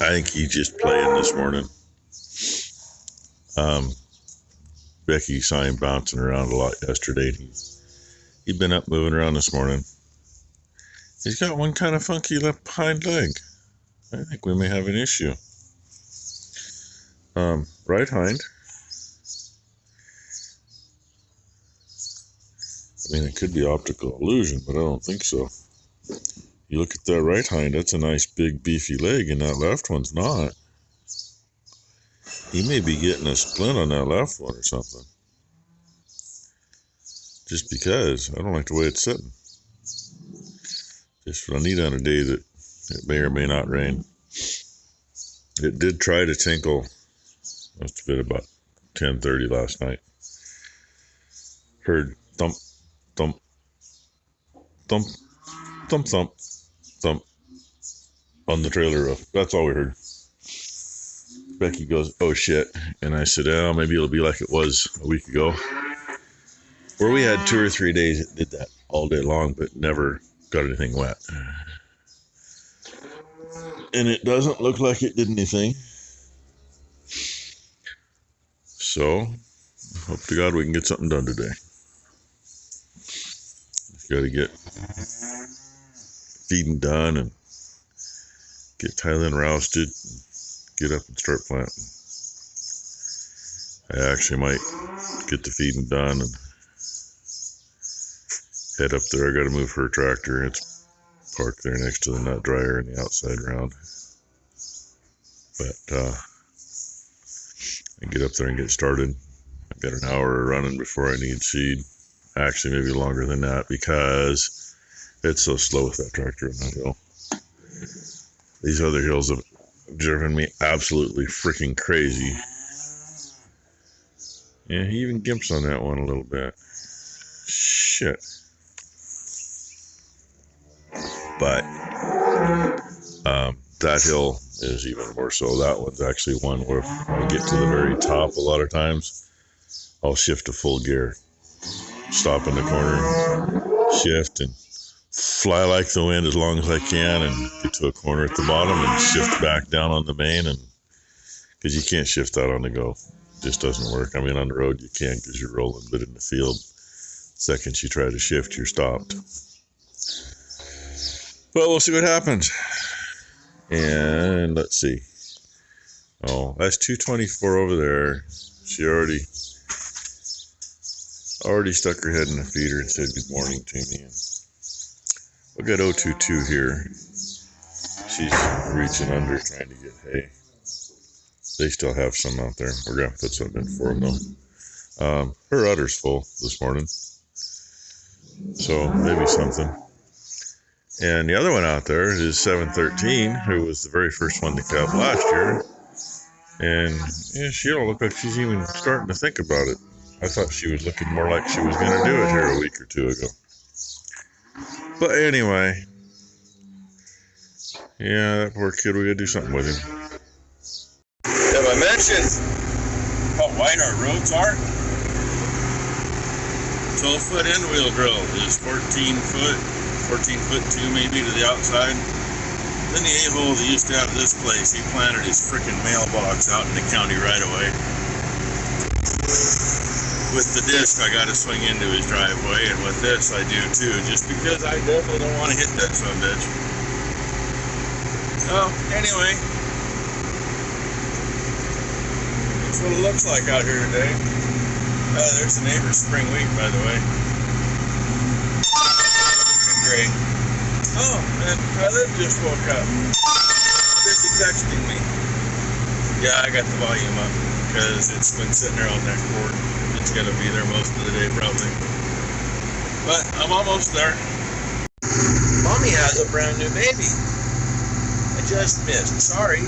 I think he's just playing this morning. Becky saw him bouncing around a lot yesterday. He'd been up moving around this morning. He's got one kind of funky left hind leg. I think we may have an issue. Right hind. I mean, it could be optical illusion, but I don't think so. You look at that right hind, that's a nice big beefy leg, and that left one's not. He may be getting a splint on that left one or something. Just because. I don't like the way it's sitting. Just what I need on a day that it may or may not rain. It did try to tinkle. Must have been about 10:30 last night. Heard thump, thump, thump, thump, thump, thump on the trailer roof. That's all we heard. Becky goes, "Oh shit." And I said, "Oh, maybe it'll be like it was a week ago, where we had 2 or 3 days it did that all day long, but never got anything wet." And it doesn't look like it did anything. So, hope to God we can get something done today. Got to get feeding done and get Thailand rousted, get up and start planting. I actually might get the feeding done and head up there. I got to move her tractor. It's parked there next to the nut dryer in the outside round. But I get up there and get started. I've got an hour running before I need seed. Actually, maybe longer than that, because it's so slow with that tractor on that hill. These other hills have driven me absolutely freaking crazy. Yeah, he even gimps on that one a little bit. Shit. But that hill is even more so. That one's actually one where if I get to the very top a lot of times, I'll shift to full gear. Stop in the corner, shift, and fly like the wind as long as I can, and get to a corner at the bottom and shift back down on the main. And because you can't shift that on the go, it just doesn't work. I mean, on the road you can because you're rolling, but in the field, second you try to shift, you're stopped. But we'll see what happens. And let's see. Oh, that's 224 over there. She already stuck her head in the feeder and said good morning to me. And we got 022 here. She's reaching under trying to get hay. They still have some out there. We're going to put something in for them though. Her udder's full this morning, so maybe something. And the other one out there is 713, who was the very first one to calve last year. And yeah, she don't look like she's even starting to think about it. I thought she was looking more like she was going to do it here a week or two ago. But anyway, yeah, that poor kid, we got to do something with him. Have I mentioned how wide our roads are? 12-foot end wheel drill is 14 foot 2 maybe to the outside. Then the a-hole that used to have this place, he planted his frickin' mailbox out in the county right away. With the disc, I got to swing into his driveway, and with this, I do too, just because I definitely don't want to hit that son of a bitch. So, anyway, that's what it looks like out here today. There's the neighbor's spring wheat, by the way. Great. Oh, and Tyler just woke up. Busy texting me. Yeah, I got the volume up, because it's been sitting there on that cord. It's going to be there most of the day, probably. But I'm almost there. Mommy has a brand new baby. I just missed. Sorry.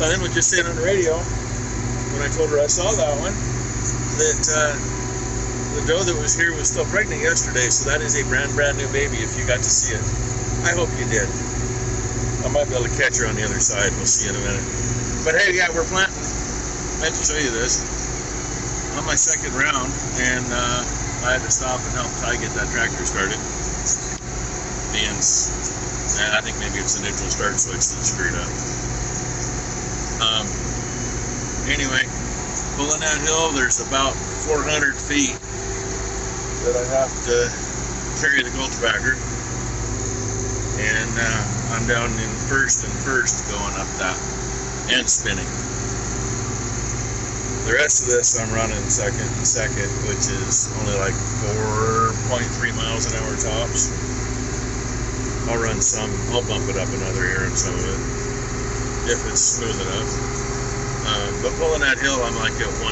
Diane was just saying on the radio, when I told her I saw that one, that the doe that was here was still pregnant yesterday, so that is a brand new baby if you got to see it. I hope you did. I might be able to catch her on the other side. We'll see in a minute. But hey, yeah, we're planting. I meant to show you this. On my second round, and I had to stop and help Ty get that tractor started. Being I think maybe it's the neutral start switch that's screwed up. Anyway, pulling that hill, there's about 400 feet that I have to carry the gulch backer, and I'm down in first going up that and spinning. The rest of this I'm running second, which is only like 4.3 miles an hour tops. I'll run some, I'll bump it up another air in some of it if it's smooth enough. But pulling that hill, I'm like at 1.2.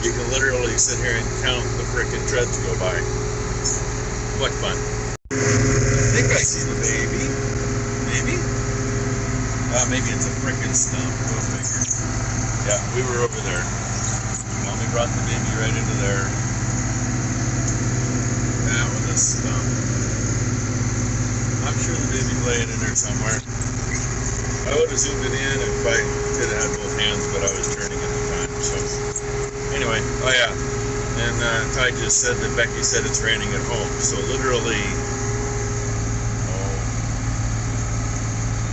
You can literally sit here and count the frickin' treads go by. What fun. I think I see the baby. Maybe? Maybe it's a frickin' stump. Go figure. Yeah, we were over there. Mommy brought the baby right into there. That was a stump. I'm sure the baby's laying in there somewhere. I would have zoomed it in if I could have had both hands, but I was turning at the time. So, anyway, oh yeah. And Ty just said that Becky said it's raining at home. So literally,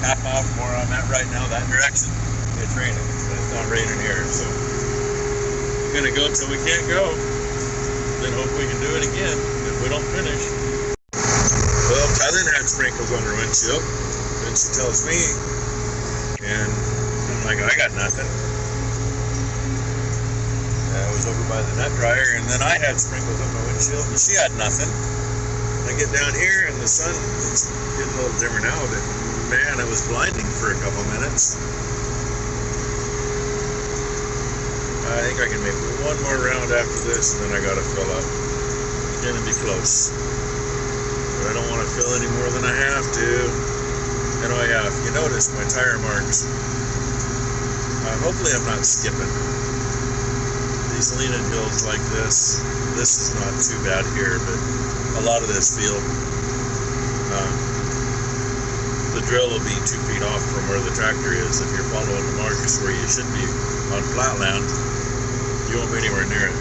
half mile from where I'm at right now, that direction, it's raining. But it's not raining here. So we're gonna go till we can't go. Then hope we can do it again if we don't finish. Well, Tylen had sprinkles on her windshield, and she tells me, and I'm like, I got nothing. I was over by the net dryer, and then I had sprinkles on my windshield, and she had nothing. I get down here, and the sun is getting a little dimmer now, but man, it was blinding for a couple minutes. I think I can make one more round after this, and then I gotta fill up. It's gonna be close. But I don't want to fill any more than I have to. And oh yeah, if you notice my tire marks, hopefully I'm not skipping. These lean-in hills like this is not too bad here, but a lot of this field, the drill will be 2 feet off from where the tractor is. If you're following the marks where you should be on flatland, you won't be anywhere near it.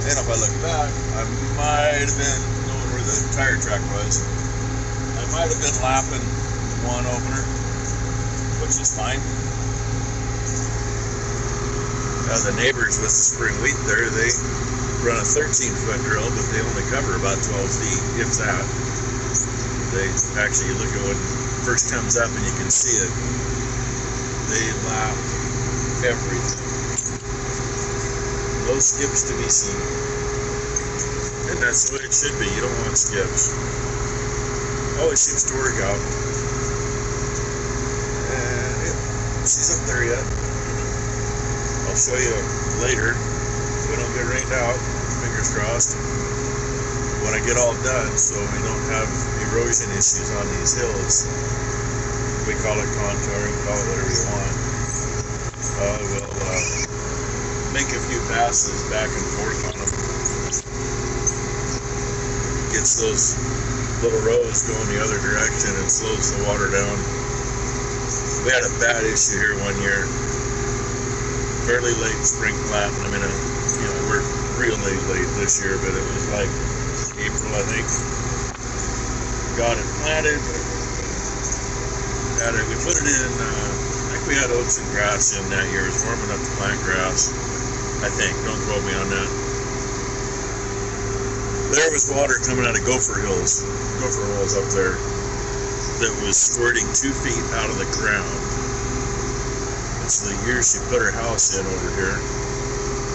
And if I look back, I might have been going where the tire track was. I might have been lapping one opener, which is fine. The neighbors with the spring wheat there, they run a 13-foot drill, but they only cover about 12 feet, if that. They actually, you look at when it first comes up and you can see it, they lap everything. No skips to be seen. And that's the way it should be. You don't want skips. Oh, it seems to work out. And yeah, she's up there yet. I'll show you later. We don't get rained out, fingers crossed, when I get all done, so we don't have erosion issues on these hills. We call it contouring, call it whatever you want. We'll make a few passes back and forth on them. Gets those little rows going the other direction and slows the water down. We had a bad issue here one year. Fairly late spring plant. I mean, we're really late this year, but it was like April, I think. Got it planted. We put it in, I think we had oats and grass in that year. It was warm enough to plant grass, I think. Don't quote me on that. There was water coming out of gopher holes up there that was squirting 2 feet out of the ground. It's the year she put her house in over here,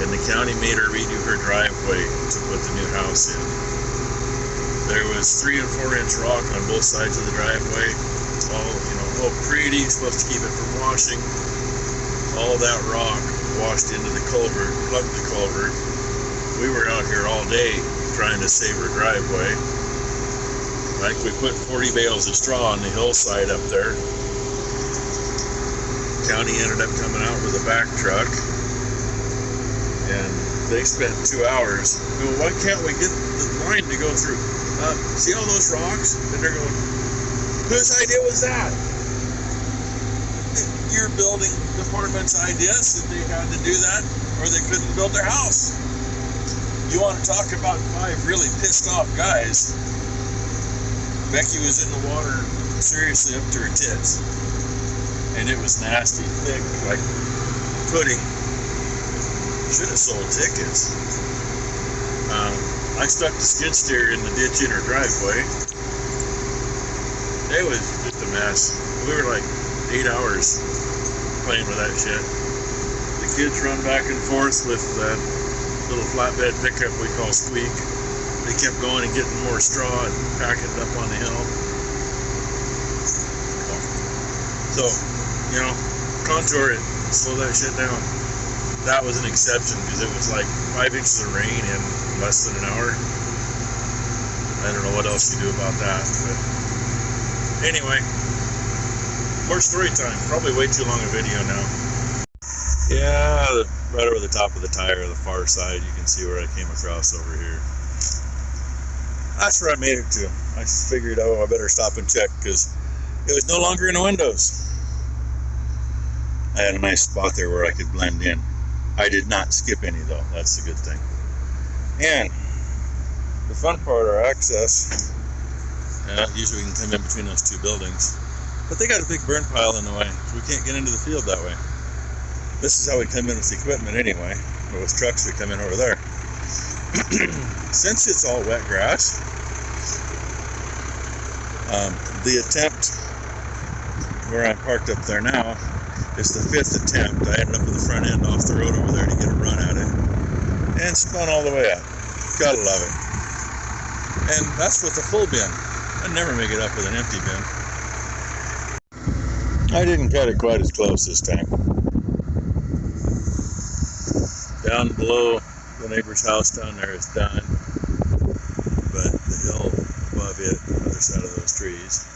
and the county made her redo her driveway to put the new house in. There was 3 and 4 inch rock on both sides of the driveway, all pretty, supposed to keep it from washing. All that rock washed into the culvert, plugged the culvert. We were out here all day trying to save her driveway. Like, we put 40 bales of straw on the hillside up there. County ended up coming out with a back truck, and they spent 2 hours. Well, why can't we get the line to go through? See all those rocks? And they're going, whose idea was that? Your building department's idea said they had to do that, or they couldn't build their house. You want to talk about 5 really pissed off guys? Becky was in the water seriously up to her tits. And it was nasty, thick, like pudding. Should have sold tickets. I stuck the skid steer in the ditch in her driveway. It was just a mess. We were like 8 hours playing with that shit. The kids run back and forth with that little flatbed pickup we call Squeak. They kept going and getting more straw and packing it up on the hill. So, you know, contour it, slow that shit down. That was an exception because it was like 5 inches of rain in less than an hour. I don't know what else you do about that, but anyway, more story time. Probably way too long a video now. Yeah, right over the top of the tire, the far side, you can see where I came across over here. That's where I made it to. I figured, oh, I better stop and check because it was no longer in the windows. I had a nice spot there where I could blend in. I did not skip any though, that's the good thing. And the fun part, our access, usually we can come in between those two buildings, but they got a big burn pile in the way, so we can't get into the field that way. This is how we come in with equipment anyway, or with trucks we come in over there. Since it's all wet grass, the attempt where I'm parked up there now, it's the 5th attempt. I ended up with the front end off the road over there to get a run at it. And spun all the way up. Gotta love it. And that's with a full bin. I never make it up with an empty bin. I didn't cut it quite as close this time. Down below the neighbor's house down there is done. But the hill above it, on the other side of those trees,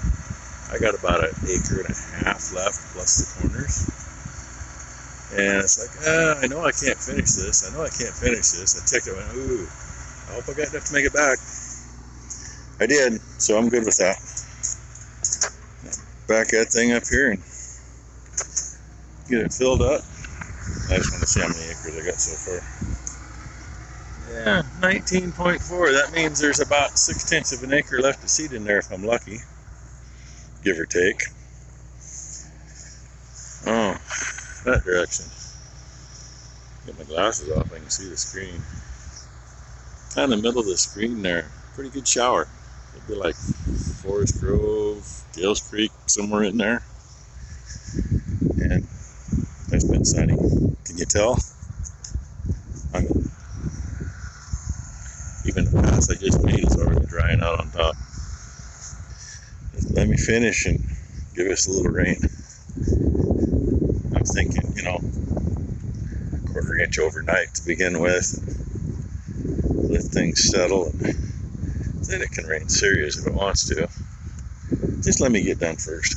I got about 1.5 acres left, plus the corners. And it's like, I know I can't finish this. I checked it, went, ooh, I hope I got enough to make it back. I did, so I'm good with that. Back that thing up here and get it filled up. I just want to see how many acres I got so far. Yeah, 19.4. That means there's about 6/10 of an acre left to seed in there if I'm lucky. Give or take. Oh, that direction. Get my glasses off, I can see the screen. Kind of in the middle of the screen there. Pretty good shower. It'd be like Forest Grove, Gales Creek, somewhere in there. And it's been sunny. Can you tell? Even the path I just made is already drying out on top. Let me finish and give us a little rain. I'm thinking, you know, 1/4 inch overnight to begin with. Let things settle, and then it can rain serious if it wants to. Just let me get done first.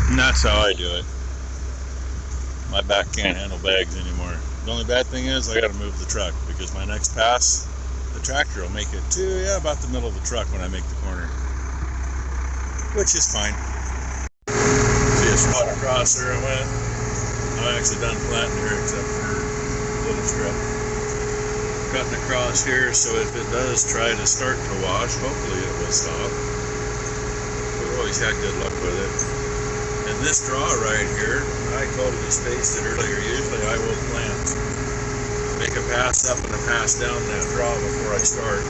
And that's how I do it. My back can't handle bags anymore. The only bad thing is I gotta move the truck because my next pass, the tractor will make it to about the middle of the truck when I make the corner. Which is fine. See a spot across there I went. I'm actually done planting here except for a little strip. Cutting across here so if it does try to start to wash, hopefully it will stop. We've always had good luck with it. And this draw right here, I totally spaced it earlier. Usually I will plant, make a pass up and a pass down that draw before I start.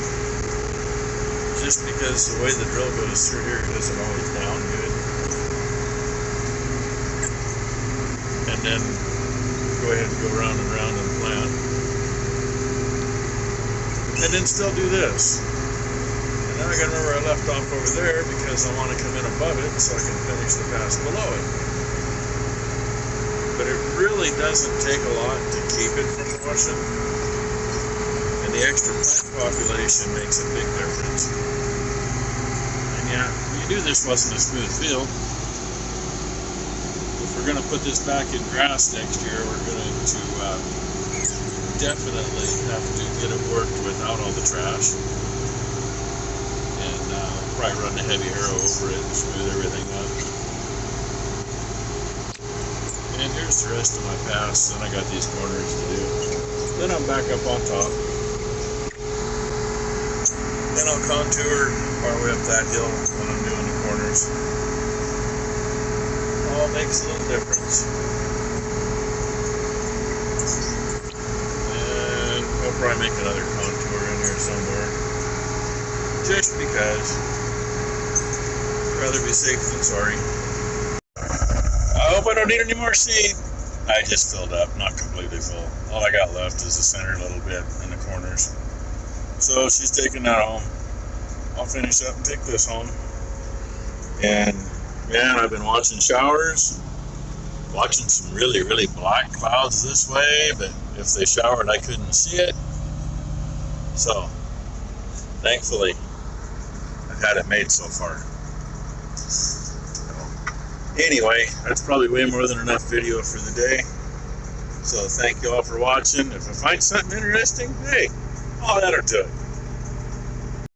Just because the way the drill goes through here, it isn't always down good. And then go ahead and go round and round and plant. And then still do this. And Now I gotta remember I left off over there because I want to come in above it so I can finish the pass below it. But it really doesn't take a lot to keep it from washing. And the extra plant population makes a big difference. And yeah, you knew this wasn't a smooth field. If we're going to put this back in grass next year, we're going to definitely have to get it worked without all the trash. And probably run the heavy harrow over it and smooth everything up. And here's the rest of my pass. Then I got these corners to do. Then I'm back up on top. Then I'll contour our way up that hill when I'm doing the corners. All makes a little difference. And I'll probably make another contour in here somewhere. Just because. I'd rather be safe than sorry. I hope I don't need any more seed. I just filled up, not completely full. All I got left is the center little bit and the corners. So she's taking that home. I'll finish up and take this home. And man, I've been watching showers, watching some really, really black clouds this way, but if they showered, I couldn't see it. So, thankfully, I've had it made so far. Anyway, that's probably way more than enough video for the day. So thank you all for watching. If I find something interesting, hey, I'll add it to it.